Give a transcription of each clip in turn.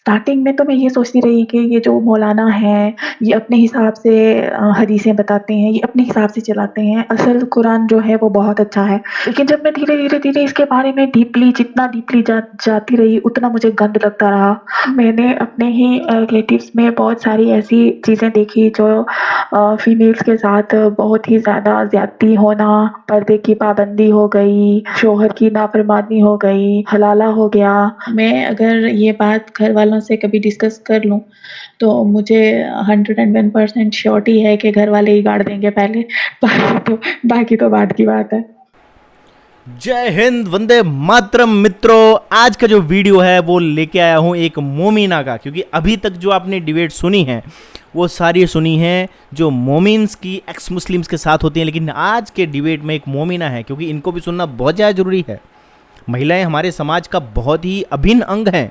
Starting में तो मैं ये सोचती रही कि ये जो मौलाना हैं, ये अपने हिसाब से हदीसें बताते हैं, ये अपने हिसाब से चलाते हैं। असल कुरान जो है वो बहुत अच्छा है। लेकिन जब मैं धीरे-धीरे इसके बारे में डीपली जितना डीपली जाती रही उतना मुझे गंद लगता रहा। मैंने अपने ही रिलेटिव्स में बहुत सारी ऐसी चीज़ें देखी जो फीमेल्स के साथ बहुत ही ज़्यादा ज़्यादती होना, पर्दे की पाबंदी हो गई, शौहर की नाफ़रमानी हो गई, हलाला हो गया। मैं अगर ये बात घरवालों से कभी डिस्कस कर लूँ, तो मुझे 101% श्योरिटी है कि घरवाले ही गाड़ देंगे पहले, बाकी तो बाद की बात है। जय हिंद, वंदे मातरम। मित्रों, आज का जो वीडियो है वो लेके आया हूँ एक मोमिना का, क्योंकि अभी तक जो आपने डिबेट सुनी है वो सारी सुनी है जो मोमिन्स की एक्स मुस्लिम्स के साथ होती हैं, लेकिन आज के डिबेट में एक मोमिना है, क्योंकि इनको भी सुनना बहुत ज़्यादा ज़रूरी है। महिलाएं हमारे समाज का बहुत ही अभिन्न अंग हैं।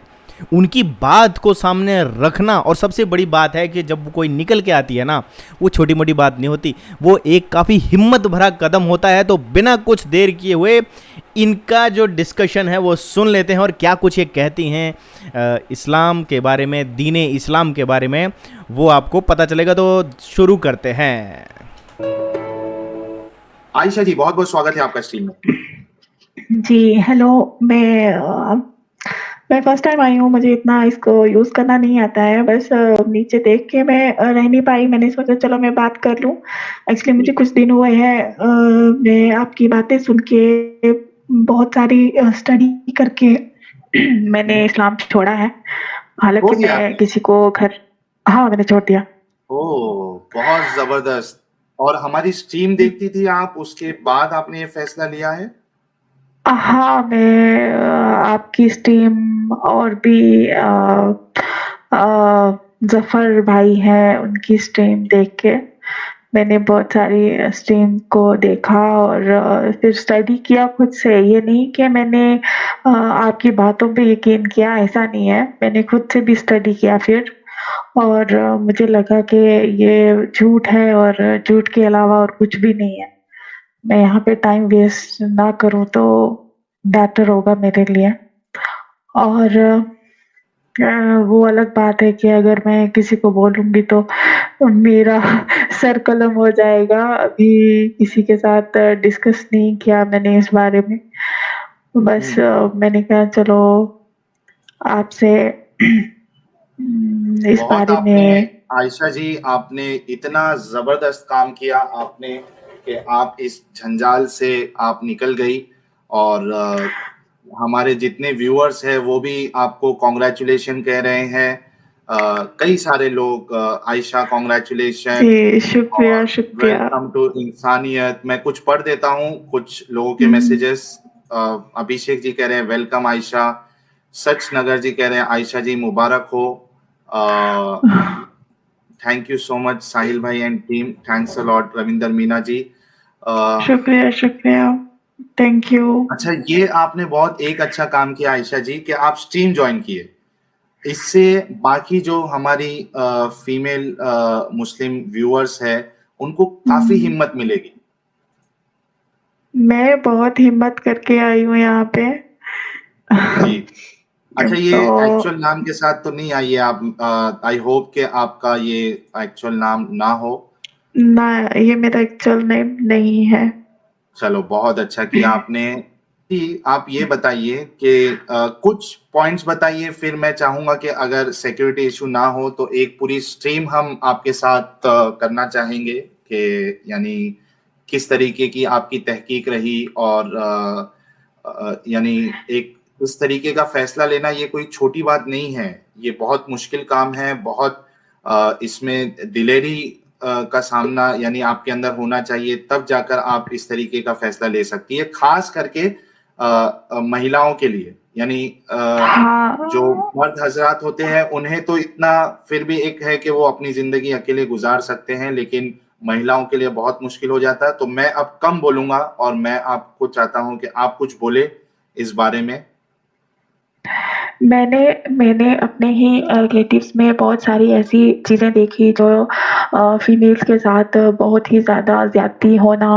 उनकी बात को सामने रखना, और सबसे बड़ी बात है कि जब कोई निकल के आती है ना, वो छोटी मोटी बात नहीं होती, वो एक काफ़ी हिम्मत भरा कदम होता है। तो बिना कुछ देर किए हुए इनका जो डिस्कशन है वो सुन लेते हैं, और क्या कुछ ये कहती हैं इस्लाम के बारे में, दीने इस्लाम के बारे में, वो आपको पता चलेगा। तो शुरू करते हैं। आयशा जी, बहुत बहुत स्वागत है आपका स्ट्रीम में। जी, हेलो। मैं फर्स्ट टाइम आई हूँ, मुझे इतना इसको यूज़ करना नहीं आता है। बस नीचे देख के मैं रह नहीं पाई, मैंने सोचा चलो मैं बात कर लूँ। एक्चुअली मुझे कुछ दिन हुए हैं, मैं आपकी बातें सुन के बहुत सारी स्टडी करके मैंने इस्लाम छोड़ा है। छोड़ हालाँकि दिया मैं आपने? किसी को घर हाँ, मैंने छोड़ दिया। ओह! बहुत ज़बरदस्त। और हमारी स्ट्रीम देखती थी आप, उसके बाद आपने ये फैसला लिया है? हाँ, मैं आपकी स्ट्रीम और भी ज़फ़र भाई हैं, उनकी स्ट्रीम देख के मैंने बहुत सारी स्ट्रीम को देखा और फिर स्टडी किया खुद से। ये नहीं कि मैंने आपकी बातों पे यकीन किया, ऐसा नहीं है। मैंने खुद से भी स्टडी किया फिर, और मुझे लगा कि ये झूठ है और झूठ के अलावा और कुछ भी नहीं है। मैं यहाँ पे टाइम वेस्ट ना करूँ तो बेटर होगा मेरे लिए। और वो अलग बात है कि अगर मैं किसी को बोलूँगी तो मेरा सर कलम हो जाएगा। अभी किसी के साथ डिस्कस नहीं किया मैंने इस बारे में। बस हुँ। मैंने कहा चलो आपसे इस बहुत बारे आपने में आयशा जी, आपने इतना ज़बरदस्त काम किया आपने कि आप इस जंजाल से आप निकल गई, और हमारे जितने व्यूअर्स हैं वो भी आपको कांग्रेचुलेशन कह रहे हैं। कई सारे लोग आयशा कांग्रेचुलेशन जी, शुक्रिया, और शुक्रिया। वेलकम टू इंसानियत। मैं कुछ पढ़ देता हूँ कुछ लोगों के हुँ। मैसेजेस। अभिषेक जी कह रहे हैं वेलकम आयशा। सच नगर जी कह रहे हैं आयशा जी मुबारक हो। Thank you so much Sahil भाई and team, thanks a lot Ravinder Meena ji. अ, शुक्रिया, शुक्रिया। Thank you. अच्छा, ये आपने बहुत एक अच्छा काम किया आयशा जी कि आप स्ट्रीम ज्वाइन किए। इससे बाकी जो हमारी फीमेल मुस्लिम व्यूअर्स है उनको काफी हुँ। हिम्मत मिलेगी। मैं बहुत हिम्मत करके आई हूँ यहाँ पे। जी। अच्छा, ये तो एक्चुअल नाम के साथ तो नहीं आई है आप? आई होप कि आपका ये एक्चुअल नाम ना हो। ना, ये मेरा एक्चुअल नेम नहीं है। चलो, बहुत अच्छा किया आपने। कि आप ये बताइए कि कुछ पॉइंट्स बताइए, फिर मैं चाहूंगा कि अगर सिक्योरिटी इशू ना हो तो एक पूरी स्ट्रीम हम आपके साथ करना चाहेंगे कि यानी किस तरीके की आपकी तहकीक रही, और यानी एक इस तरीके का फैसला लेना ये कोई छोटी बात नहीं है। ये बहुत मुश्किल काम है, बहुत इसमें दिलेरी का सामना यानी आपके अंदर होना चाहिए, तब जाकर आप इस तरीके का फैसला ले सकती है, खास करके महिलाओं के लिए। यानी जो हाँ, मर्द हजरात होते हैं उन्हें तो इतना फिर भी एक है कि वो अपनी जिंदगी अकेले गुजार सकते हैं, लेकिन महिलाओं के लिए बहुत मुश्किल हो जाता है। तो मैं अब कम बोलूंगा और मैं आपको चाहता हूं कि आप कुछ बोले इस बारे में। मैंने मैंने अपने ही रिलेटिव्स में बहुत सारी ऐसी चीज़ें देखी जो फीमेल्स के साथ बहुत ही ज़्यादा ज़्यादती होना,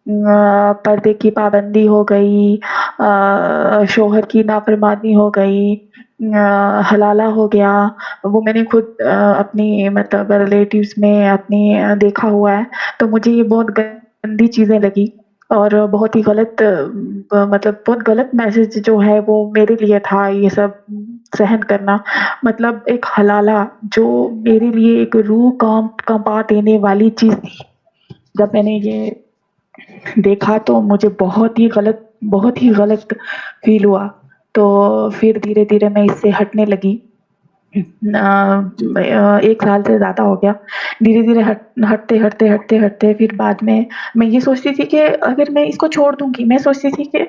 पर्दे की पाबंदी हो गई, शौहर की नाफ़रमानी हो गई, हलाला हो गया, वो मैंने खुद अपनी मतलब रिलेटिव्स में अपनी देखा हुआ है, तो मुझे ये बहुत गंदी चीज़ें लगी और बहुत ही गलत मतलब बहुत गलत मैसेज जो है वो मेरे लिए था ये सब सहन करना। मतलब एक हलाला जो मेरे लिए एक रूह कंपा देने वाली चीज़ थी। जब मैंने ये देखा तो मुझे बहुत ही गलत फ़ील हुआ। तो फिर धीरे-धीरे मैं इससे हटने लगी। 1 साल से ज़्यादा हो गया। धीरे-धीरे हटते फिर बाद में मैं ये सोचती थी कि अगर मैं इसको छोड़ दूँगी, मैं सोचती थी कि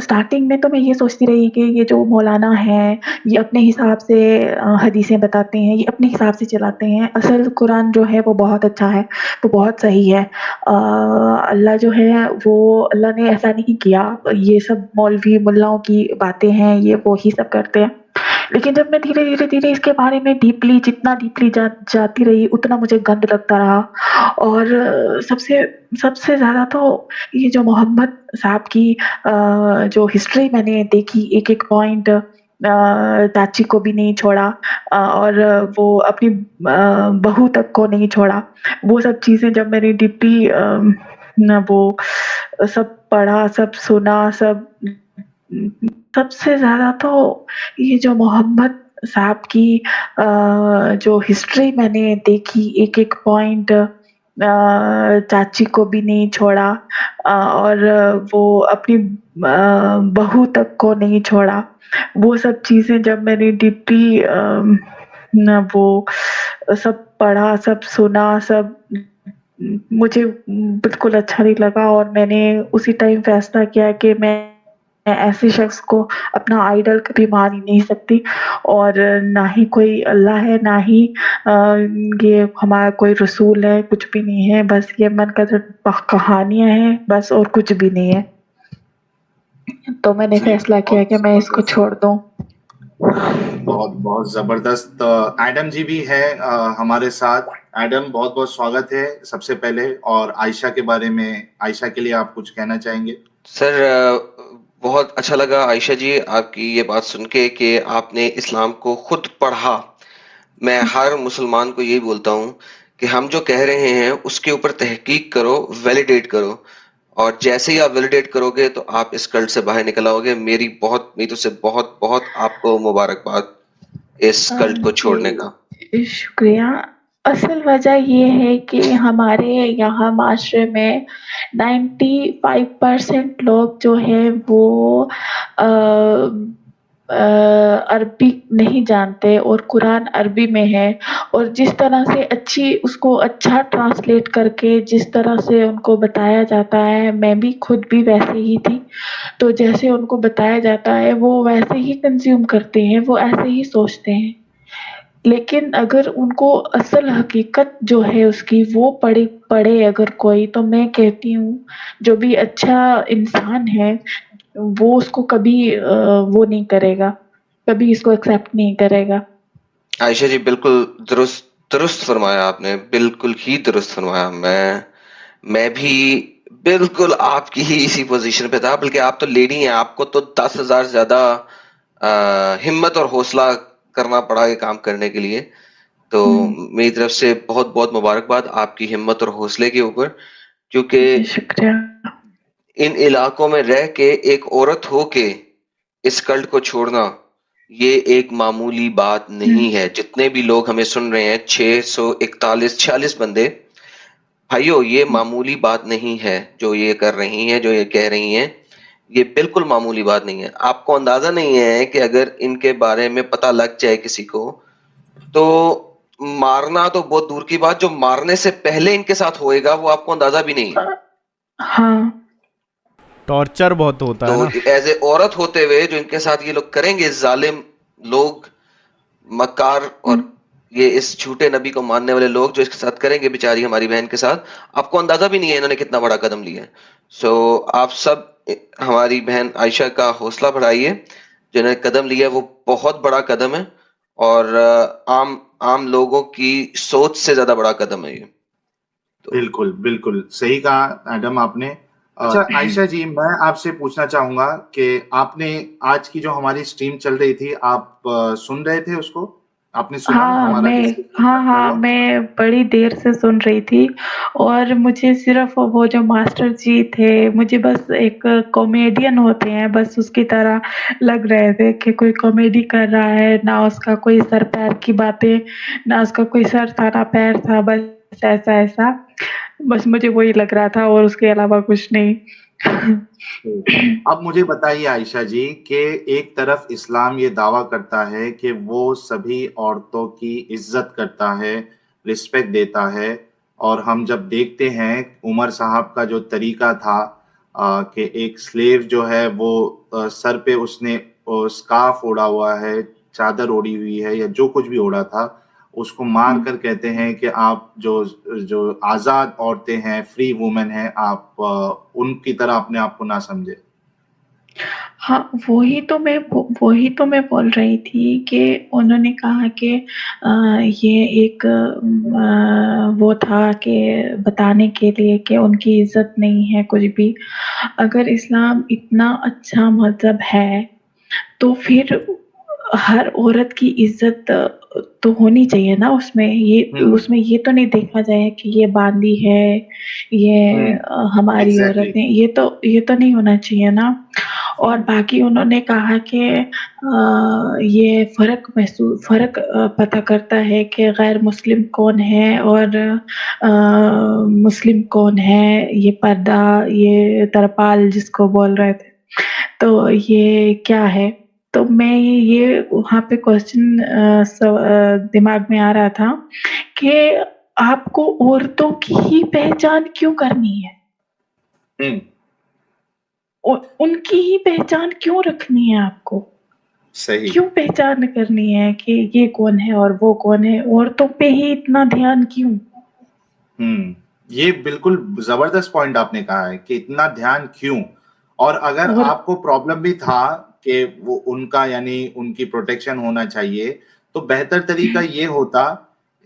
स्टार्टिंग में तो मैं ये सोचती रही कि ये जो मौलाना हैं, ये अपने हिसाब से हदीसें बताते हैं, ये अपने हिसाब से चलाते हैं। असल कुरान जो है वो बहुत अच्छा है, वो बहुत सही है। अल्लाह जो है वो अल्लाह ने ऐसा नहीं किया, ये सब मौलवी मुल्लाओं की बातें हैं, ये वो ही सब करते हैं। लेकिन जब मैं धीरे इसके बारे में डीपली जितना डीपली जाती रही उतना मुझे गंद लगता रहा और सबसे सबसे ज़्यादा तो ये जो मोहम्मद साहब की जो हिस्ट्री मैंने देखी एक-एक पॉइंट चाची को भी नहीं छोड़ा और वो अपनी बहू तक को नहीं छोड़ा। वो सब चीज़ें जब मैंने डीपली न वो सब पढ़ा, सब सुना, सब सबसे ज़्यादा तो ये जो मोहम्मद साहब की जो हिस्ट्री मैंने देखी एक-एक पॉइंट चाची को भी नहीं छोड़ा और वो अपनी बहू तक को नहीं छोड़ा। वो सब चीज़ें जब मैंने डीपली न वो सब पढ़ा, सब सुना, सब मुझे बिल्कुल अच्छा नहीं लगा और मैंने उसी टाइम फैसला किया कि मैं ऐसे शख्स को अपना आइडल कभी मान ही नहीं सकती और ना ही कोई अल्लाह है, ना ही ये हमारा कोई रसूल है, कुछ भी नहीं है, बस ये मनगढ़ंत कहानियाँ हैं, बस और कुछ भी नहीं है। तो मैंने जी, फैसला किया बहुत कि मैं इसको ज़बरदस्त। छोड़ दूँ। बहुत ज़बरदस्त। एडम जी भी है हमारे साथ। एडम, बहुत-बहुत स्वागत है सबसे पहले। और आयशा के बारे में, आयशा के लिए आप कुछ कहना चाहेंगे? सर बहुत अच्छा लगा आयशा जी आपकी ये बात सुन के कि आपने इस्लाम को खुद पढ़ा। मैं हर मुसलमान को यही बोलता हूँ कि हम जो कह रहे हैं उसके ऊपर तहकीक करो, वैलिडेट करो और जैसे ही आप वैलिडेट करोगे तो आप इस कल्ट से बाहर निकल आओगे। मेरी तरफ से बहुत-बहुत आपको मुबारकबाद इस कल्ट को छोड़ने का। शुक्रिया। असल वजह ये है कि हमारे यहाँ माशरे में 95% लोग जो हैं वो अ अरबी नहीं जानते और कुरान अरबी में है और जिस तरह से उसको अच्छा ट्रांसलेट करके जिस तरह से उनको बताया जाता है, मैं भी खुद भी वैसे ही थी। तो जैसे उनको बताया जाता है वो वैसे ही कंज़्यूम करते हैं, वो ऐसे ही सोचते हैं। लेकिन अगर उनको असल हकीकत जो है उसकी वो पढ़े अगर कोई तो मैं कहती हूँ जो भी अच्छा इंसान है वो उसको कभी वो नहीं करेगा, कभी इसको एक्सेप्ट नहीं करेगा। आयशा जी बिल्कुल दुरुस्त दुरुस्त फरमाया आपने, बिल्कुल ही दुरुस्त फरमाया। मैं भी बिल्कुल आपकी ही इसी पोजीशन पे था, बल्कि आप तो लेडी हैं, आपको तो 10,000 ज्यादा हिम्मत और हौसला करना पड़ा ये काम करने के लिए। तो हुँ, मेरी तरफ से बहुत बहुत मुबारकबाद आपकी हिम्मत और हौसले के ऊपर, क्योंकि जी शुक्रिया। इन इलाकों में रह के एक औरत हो के इस कल्ट को छोड़ना ये एक मामूली बात हुँ, नहीं है। जितने भी लोग हमें सुन रहे हैं 641 46 बंदे, भाइयों ये मामूली बात नहीं है जो ये कर रही हैं, जो ये कह रही हैं। ये बिल्कुल मामूली बात नहीं है। आपको अंदाजा नहीं है कि अगर इनके बारे में पता लग जाए किसी को, तो मारना तो बहुत दूर की बात, जो मारने से पहले इनके साथ होएगा वो आपको अंदाजा भी नहीं है। हाँ, टॉर्चर बहुत होता तो है ना। एज ए औरत होते हुए जो इनके साथ ये लोग करेंगे, जालिम लोग, मक्कार, हुँ, और ये इस झूठे नबी को मानने वाले लोग जो इसके साथ करेंगे बेचारी हमारी बहन के साथ, आपको अंदाजा भी नहीं है इन्होंने कितना बड़ा कदम लिया है। सो आप सब हमारी बहन आयशा का हौसला बढ़ाइए। जो इन्होंने कदम लिया है वो बहुत बड़ा कदम है और आम आम लोगों की सोच से ज्यादा बड़ा कदम है ये। तो बिल्कुल, बिल्कुल, सही कहा एडम आपने। अच्छा आयशा जी, मैं आपसे पूछना चाहूंगा कि आपने आज की जो हमारी स्ट्रीम चल रही थी, आप सुन रहे थे उसको? आपने सुना हाँ, हमारा मैं डिस्कशन हाँ, क्या हाँ, हुआ? मैं बड़ी देर से सुन रही थी और मुझे सिर्फ़ वो जो मास्टर जी थे, मुझे बस एक कॉमेडियन होते हैं, बस उसकी तरह लग रहे थे कि कोई कॉमेडी कर रहा है, ना उसका कोई सर-पैर की बातें, ना उसका कोई सर था, ना पैर था, बस ऐसा-ऐसा। बस मुझे वही लग रहा था और उसके अलावा कुछ नहीं। अब मुझे बताइए आयशा जी कि एक तरफ इस्लाम ये दावा करता है कि वो सभी औरतों की इज्जत करता है, रिस्पेक्ट देता है, और हम जब देखते हैं उमर साहब का जो तरीका था कि एक स्लेव जो है वो सर पे उसने स्कार्फ ओढ़ा हुआ है, चादर ओढ़ी हुई है या जो कुछ भी ओढ़ा था, उसको मार कर कहते हैं कि आप जो जो आज़ाद औरतें हैं, फ्री वुमेन हैं, आप उनकी तरह अपने आप को ना समझें। हाँ, वही तो मैं बोल रही थी कि उन्होंने कहा कि ये एक वो था कि बताने के लिए कि उनकी इज़्ज़त नहीं है कुछ भी। अगर इस्लाम इतना अच्छा मज़हब है, तो फिर हर औरत की इज़्ज़त तो होनी चाहिए ना उसमें। हुँ, उसमें ये तो नहीं देखा जाए कि ये बांदी है, ये हुँ, हमारी औरत एग्ज़ैक्टली। है, ये तो नहीं होना चाहिए ना। और बाकी उन्होंने कहा कि ये फ़र्क पता करता है कि गैर मुस्लिम कौन है और मुस्लिम कौन है, ये पर्दा, ये तरपाल जिसको बोल रहे थे। तो ये क्या है? तो मैं ये वहाँ पे क्वेश्चन दिमाग में आ रहा था कि आपको औरतों की ही पहचान क्यों करनी है? हुँ, उ उनकी ही पहचान क्यों रखनी है आपको? सही। क्यों पहचान करनी है कि ये कौन है और वो कौन है? औरतों पे ही इतना ध्यान क्यों? हुँ, ये बिल्कुल ज़बरदस्त पॉइंट आपने कहा है कि इतना ध्यान क्यों? और अगर और आपको प्रॉब्लम भी था कि वो उनका यानी उनकी प्रोटेक्शन होना चाहिए, तो बेहतर तरीका ये होता,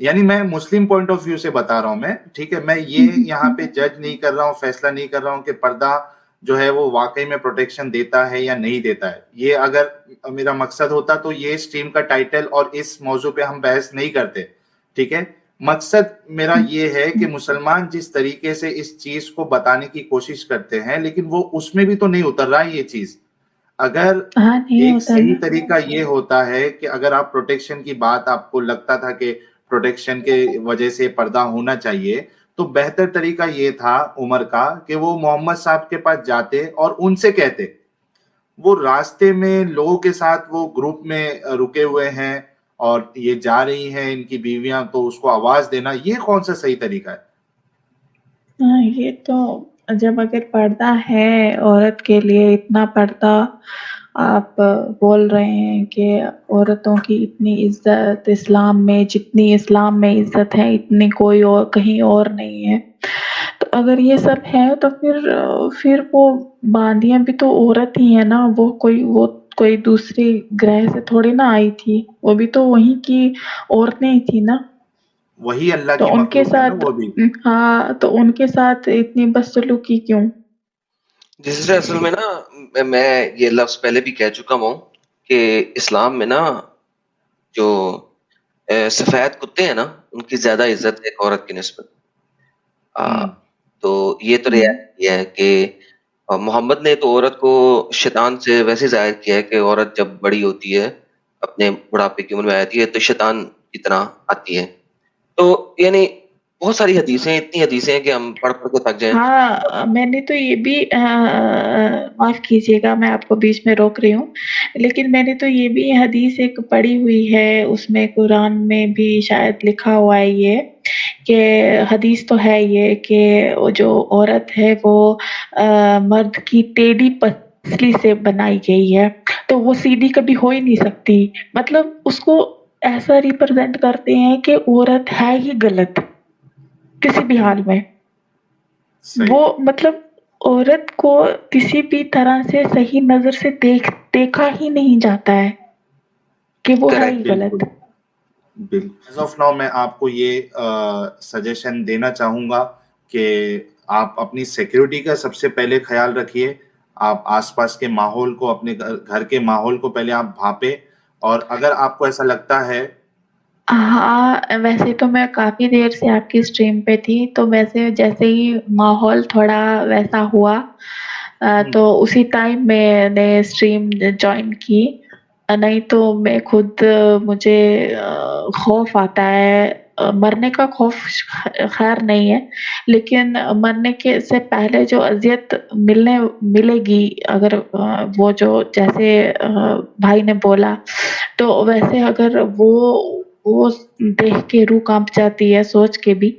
यानी मैं मुस्लिम पॉइंट ऑफ व्यू से बता रहा हूँ मैं, ठीक है? मैं ये यहाँ पे जज नहीं कर रहा हूँ, फैसला नहीं कर रहा हूँ कि पर्दा जो है वो वाक़ई में प्रोटेक्शन देता है या नहीं देता है। ये अगर मेरा मकसद होता तो ये स्ट्रीम का टाइटल और इस मौज़ू पे हम बहस नहीं करते, ठीक है? मकसद मेरा ये है कि मुसलमान जिस तरीके से इस चीज़ को बताने की कोशिश करते हैं, लेकिन वो उसमें भी तो नहीं उतर रहा है ये चीज़। अगर हाँ, नहीं एक होता सही ना। तरीका ये होता है कि अगर आप प्रोटेक्शन की बात आपको लगता था कि प्रोटेक्शन के वजह से पर्दा होना चाहिए, तो बेहतर तरीका ये था उमर का कि वो मोहम्मद साहब के पास जाते और उनसे कहते। वो रास्ते में लोगों के साथ वो ग्रुप में रुके हुए हैं और ये जा रही हैं इनकी बीवियाँ, तो उसको आवाज़ देना, ये कौन-सा सही तरीका है? हाँ, ये तो जब अगर पर्दा है औरत के लिए इतना पर्दा आप बोल रहे हैं कि औरतों की इतनी इज़्ज़त इस्लाम में जितनी इस्लाम में इज़्ज़त है इतनी कोई और कहीं और नहीं है। तो अगर ये सब है तो फिर वो बांदियाँ भी तो औरत ही है ना, वो कोई दूसरे ग्रह से थोड़ी ना आई थी, वो भी तो वहीं की औरतें ही थी ना। वही अल्लाह तो की उनके मखलूक है ना साथ वो भी। हाँ, तो उनके साथ इतनी बदसलूकी क्यों? जिससे असल में ना मैं ये लफ्ज़ पहले भी कह चुका हूँ कि इस्लाम में ना जो सफ़ेद कुत्ते हैं ना, उनकी ज़्यादा इज़्ज़त है एक औरत की निस्बत। हुँ, अ, तो ये तो हुँ। रियलिटी है कि मोहम्मद ने तो औरत को शैतान से वैसे ज़ाहिर किया है कि औरत जब बड़ी होती है, अपने बुढ़ापे की उम्र में आती है, तो शैतान की तरह आती है। तो यानी बहुत सारी हदीसें हैं, इतनी हदीसें हैं कि हम पढ़-पढ़ के थक जाएँ। हाँ, मैंने तो ये भी माफ़ कीजिएगा मैं आपको बीच में रोक रही हूँ, लेकिन मैंने तो ये भी हदीस एक पढ़ी हुई है, उसमें कुरान में भी शायद लिखा हुआ है ये, कि हदीस तो है ये कि वो जो औरत है वो मर्द की टेढ़ी पसली से बनाई गई है, तो वो सीधी कभी हो ही नहीं सकती। मतलब उसको ऐसा रिप्रेज़ेंट करते हैं कि औरत है ही गलत, किसी भी हुँ, हाल में। वो सही। मतलब औरत को किसी भी तरह से सही नज़र से देखा ही नहीं जाता है कि वो है ही करेक्ट, गलत। बिल्कुल। एज़ ऑफ नाउ मैं आपको ये सजेशन देना चाहूँगा कि आप अपनी सिक्योरिटी का सबसे पहले ख्याल रखिए। आप आसपास के माहौल को, अपने घर के माहौल को पहले आप भापें, और अगर आपको ऐसा लगता है हाँ, वैसे तो मैं काफ़ी देर से आपकी स्ट्रीम पे थी, तो वैसे जैसे ही माहौल थोड़ा वैसा हुआ तो उसी टाइम मैंने स्ट्रीम जॉइन की। नहीं तो मैं खुद मुझे खौफ आता है, मरने का खौफ खैर नहीं है, लेकिन मरने के से पहले जो अज़ियत मिलेगी, अगर वो जो जैसे भाई ने बोला, तो वैसे अगर वो देख के रूह काँप जाती है सोच के भी,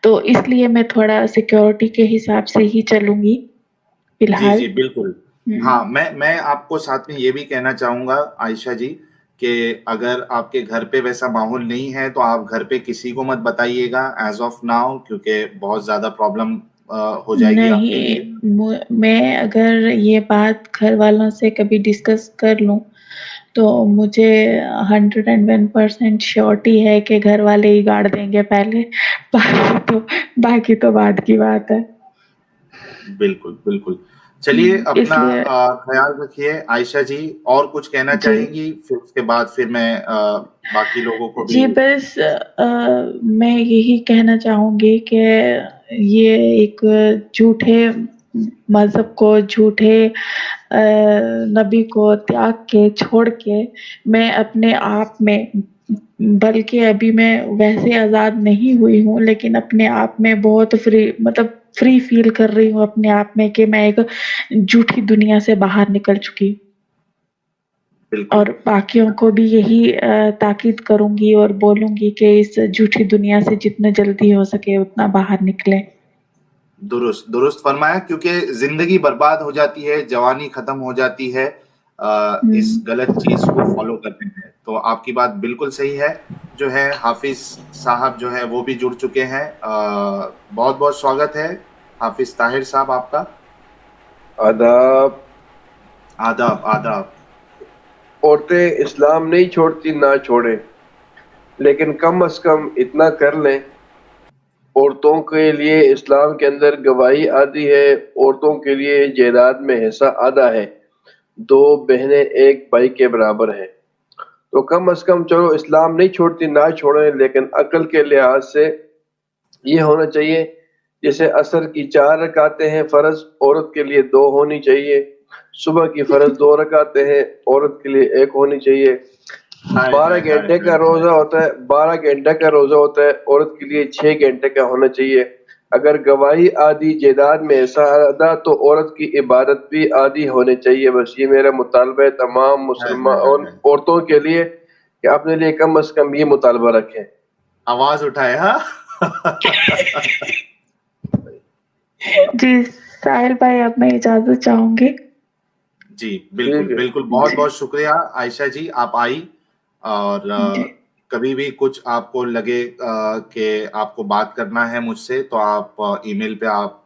तो इसलिए मैं थोड़ा सिक्योरिटी के हिसाब से ही चलूँगी जी, फिलहाल। जी, बिल्कुल। हुँ। हाँ, मैं आपको साथ में ये भी कहना चाहूँगा आयशा जी, कि अगर आपके घर पे वैसा माहौल नहीं है, तो आप घर पे किसी को मत बताइएगा एज़ ऑफ नाउ, क्योंकि बहुत ज़्यादा प्रॉब्लम हो जाएगी आपके नहीं, लिए। मैं अगर ये बात घर वालों से कभी डिस्कस कर लूँ, तो मुझे 101% श्योरिटी है कि घर वाले ही गाड़ देंगे पहले, बाकी तो बाद की बात है। बिल्कुल, बिल्कुल। चलिए, अपना इसलिए ख़्याल रखिए आयशा जी। और कुछ कहना जी। चाहेंगी? फिर उसके बाद फिर मैं बाकी लोगों को भी। जी, बस मैं यही कहना चाहूँगी कि ये एक झूठे मज़हब को, झूठे नबी को त्याग के, छोड़ के मैं अपने आप में, बल्कि अभी मैं वैसे आज़ाद नहीं हुई हूँ, लेकिन अपने आप में बहुत फ्री फ़ील कर रही हूँ अपने आप में कि मैं एक झूठी दुनिया से बाहर निकल चुकी हूँ। बिल्कुल। और बाकियों को भी यही ताकीद करूँगी और बोलूँगी कि इस झूठी दुनिया से जितना जल्दी हो सके उतना बाहर निकलें। दुरुस्त, दुरुस्त फरमाया, क्योंकि ज़िंदगी बर्बाद हो जाती है, जवानी खत्म हो जाती है इस हुँ। गलत चीज़ को फ़ॉलो करने में। तो आपकी बात बिल्कुल सही है। जो है हाफ़िज़ साहब जो है वो भी जुड़ चुके हैं। बहुत-बहुत स्वागत है हाफ़िज़ ताहिर साहब आपका। आदाब। आदाब, आदाब। औरतें इस्लाम नहीं छोड़ती ना छोड़ें, लेकिन कम से कम इतना कर लें, औरतों के लिए इस्लाम के अंदर गवाही आधी है, औरतों के लिए जायदाद में हिस्सा आधा है, 2 बहनें एक भाई के बराबर हैं। तो कम से कम चलो इस्लाम नहीं छोड़ती ना छोड़ें, लेकिन अक्ल के लिहाज से ये होना चाहिए, जैसे असर की 4 रकातें हैं फ़र्ज़, औरत के लिए 2 होनी चाहिए। सुबह की फ़र्ज़ 2 रकातें हैं, औरत के लिए 1 होनी चाहिए। हाय, 12 हाय, हाय, घंटे का हाय, हाय। रोज़ा होता है, 12 घंटे का रोज़ा होता है, औरत के लिए 6 घंटे का होना चाहिए। अगर गवाही आधी, जायदाद में हिस्सा आधा, तो औरत की इबादत भी आधी होनी चाहिए। बस ये मेरा मुतालबा है तमाम हाय, हाय, हाय, मुसलमान हाय। औरतों के लिए कि अपने लिए कम से कम ये मुतालबा रखें। आवाज़ उठाए, हाँ? जी, साहिल भाई, अब मैं इजाज़त चाहूँगी। जी, बिल्कुल, ठीक है। बिल्कुल। जी, बहुत-बहुत शुक्रिया आयशा जी, आप आई। और जी। कभी भी कुछ आपको लगे कि आपको बात करना है मुझसे, तो आप ईमेल पे आप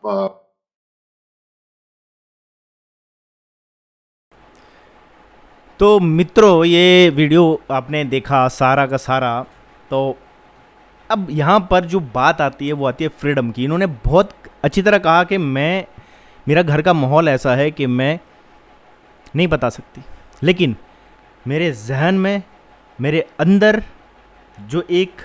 तो मित्रों, ये वीडियो आपने देखा सारा का सारा। तो अब यहाँ पर जो बात आती है वो आती है फ्रीडम की। इन्होंने बहुत अच्छी तरह कहा कि मेरा घर का माहौल ऐसा है कि मैं नहीं बता सकती, लेकिन मेरे जहन में, मेरे अंदर जो एक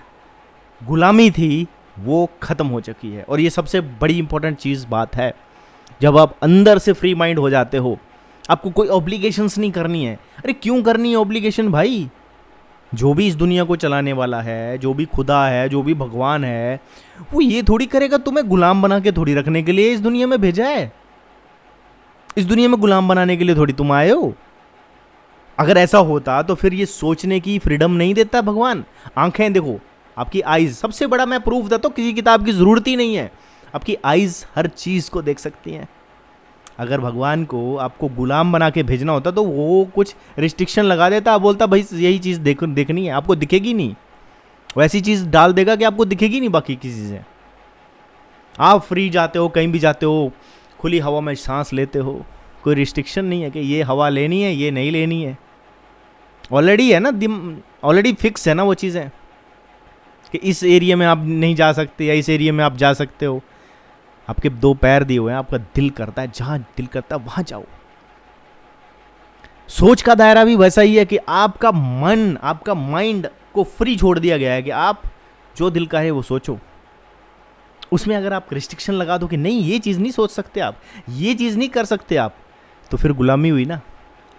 गुलामी थी वो ख़त्म हो चुकी है। और ये सबसे बड़ी इंपॉर्टेंट चीज़ बात है। जब आप अंदर से फ्री माइंड हो जाते हो, आपको कोई ऑब्लिगेशंस नहीं करनी है। अरे क्यों करनी है ऑब्लिगेशन भाई? जो भी इस दुनिया को चलाने वाला है, जो भी खुदा है, जो भी भगवान है, वो ये थोड़ी करेगा तुम्हें गुलाम बना के थोड़ी रखने के लिए इस दुनिया में भेजा है। इस दुनिया में गुलाम बनाने के लिए थोड़ी तुम आए हो। अगर ऐसा होता तो फिर ये सोचने की फ्रीडम नहीं देता भगवान। आंखें देखो, आपकी आइज़, सबसे बड़ा मैं प्रूफ देता हूँ, किसी किताब की ज़रूरत ही नहीं है। आपकी आइज़ हर चीज़ को देख सकती हैं। अगर भगवान को आपको गुलाम बना के भेजना होता तो वो कुछ रिस्ट्रिक्शन लगा देता, बोलता भाई यही चीज़ देखनी है, आपको दिखेगी नहीं। वैसी चीज़ डाल देगा कि आपको दिखेगी नहीं बाकी किसी से। आप फ्री जाते हो, कहीं भी जाते हो, खुली हवा में सांस लेते हो, कोई रिस्ट्रिक्शन नहीं है कि ये हवा लेनी है, ये नहीं लेनी है। ऑलरेडी है ना, ऑलरेडी फिक्स है ना वो चीज़ें कि इस एरिया में आप नहीं जा सकते या इस एरिया में आप जा सकते हो। आपके 2 पैर दिए हुए हैं, आपका दिल करता है, जहां दिल करता है वहां जाओ। सोच का दायरा भी वैसा ही है कि आपका मन, आपका माइंड को फ्री छोड़ दिया गया है कि आप जो दिल का है वो सोचो। उसमें अगर आप रिस्ट्रिक्शन लगा दो कि नहीं ये चीज़ नहीं सोच सकते आप, ये चीज़ नहीं कर सकते आप, तो फिर गुलामी हुई ना।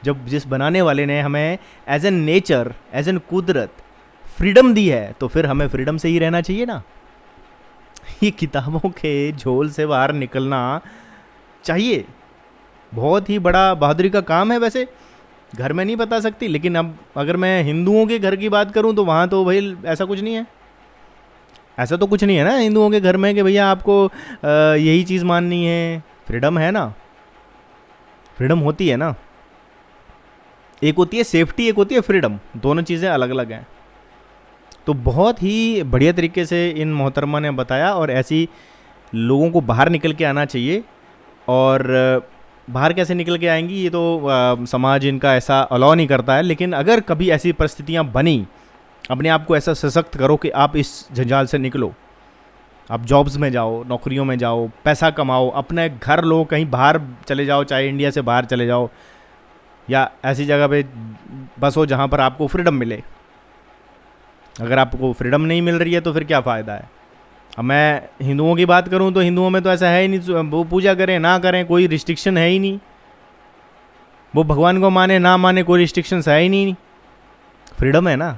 जब जिस बनाने वाले ने हमें as an nature, as an कुदरत फ्रीडम दी है, तो फिर हमें फ्रीडम से ही रहना चाहिए ना। ये किताबों के झोल से बाहर निकलना चाहिए। बहुत ही बड़ा बहादुरी का काम है। वैसे घर में नहीं बता सकती, लेकिन अब अगर मैं हिंदुओं के घर की बात करूं तो वहाँ तो भाई ऐसा कुछ नहीं है। ऐसा तो कुछ नहीं है ना हिंदुओं के घर में कि भैया आपको यही चीज़ माननी है। फ्रीडम है ना, फ्रीडम होती है ना। एक होती है सेफ्टी, एक होती है फ्रीडम, दोनों चीज़ें अलग अलग हैं। तो बहुत ही बढ़िया तरीके से इन मोहतरमा ने बताया, और ऐसी लोगों को बाहर निकल के आना चाहिए। और बाहर कैसे निकल के आएंगी ये तो समाज इनका ऐसा अलाउ नहीं करता है, लेकिन अगर कभी ऐसी परिस्थितियां बनी, अपने आप को ऐसा सशक्त करो कि आप इस जंजाल से निकलो। आप जॉब्स में जाओ, नौकरियों में जाओ, पैसा कमाओ, अपने घर लो, कहीं बाहर चले जाओ, चाहे इंडिया से बाहर चले जाओ, या ऐसी जगह पे बसो जहाँ पर आपको फ्रीडम मिले। अगर आपको फ्रीडम नहीं मिल रही है तो फिर क्या फ़ायदा है। अब मैं हिंदुओं की बात करूं तो हिंदुओं में तो ऐसा है ही नहीं, वो पूजा करें ना करें कोई रिस्ट्रिक्शन है ही नहीं। वो भगवान को माने ना माने कोई रिस्ट्रिक्शंस है ही नहीं, फ्रीडम है ना।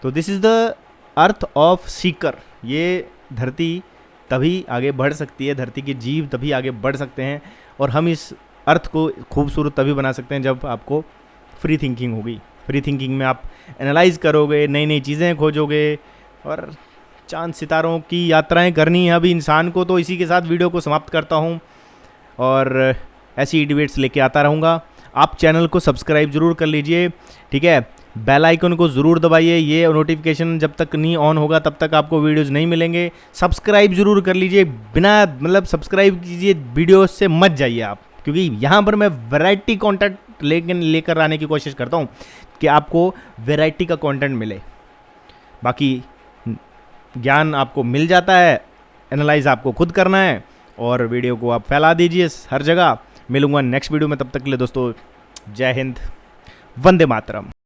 तो this is the earth of Sikar. ये धरती तभी आगे बढ़ सकती है, धरती के जीव तभी आगे बढ़ सकते हैं, और हम इस अर्थ को खूबसूरत तभी बना सकते हैं जब आपको फ्री थिंकिंग होगी। फ्री थिंकिंग में आप एनालाइज करोगे, नई नई चीज़ें खोजोगे, और चांद सितारों की यात्राएं करनी है अभी इंसान को। तो इसी के साथ वीडियो को समाप्त करता हूं, और ऐसी डिबेट्स लेके आता रहूँगा। आप चैनल को सब्सक्राइब ज़रूर कर लीजिए, ठीक है। बेल आइकन को ज़रूर दबाइए, ये नोटिफिकेशन जब तक नहीं ऑन होगा तब तक आपको वीडियोज़ नहीं मिलेंगे। सब्सक्राइब ज़रूर कर लीजिए, बिना मतलब सब्सक्राइब कीजिए वीडियो से मत जाइए आप, क्योंकि यहाँ पर मैं वैरायटी कंटेंट लेकर आने की कोशिश करता हूँ कि आपको वैरायटी का कंटेंट मिले। बाकी ज्ञान आपको मिल जाता है, एनालाइज आपको खुद करना है, और वीडियो को आप फैला दीजिए हर जगह। मिलूंगा नेक्स्ट वीडियो में, तब तक के लिए दोस्तों जय हिंद, वंदे मातरम।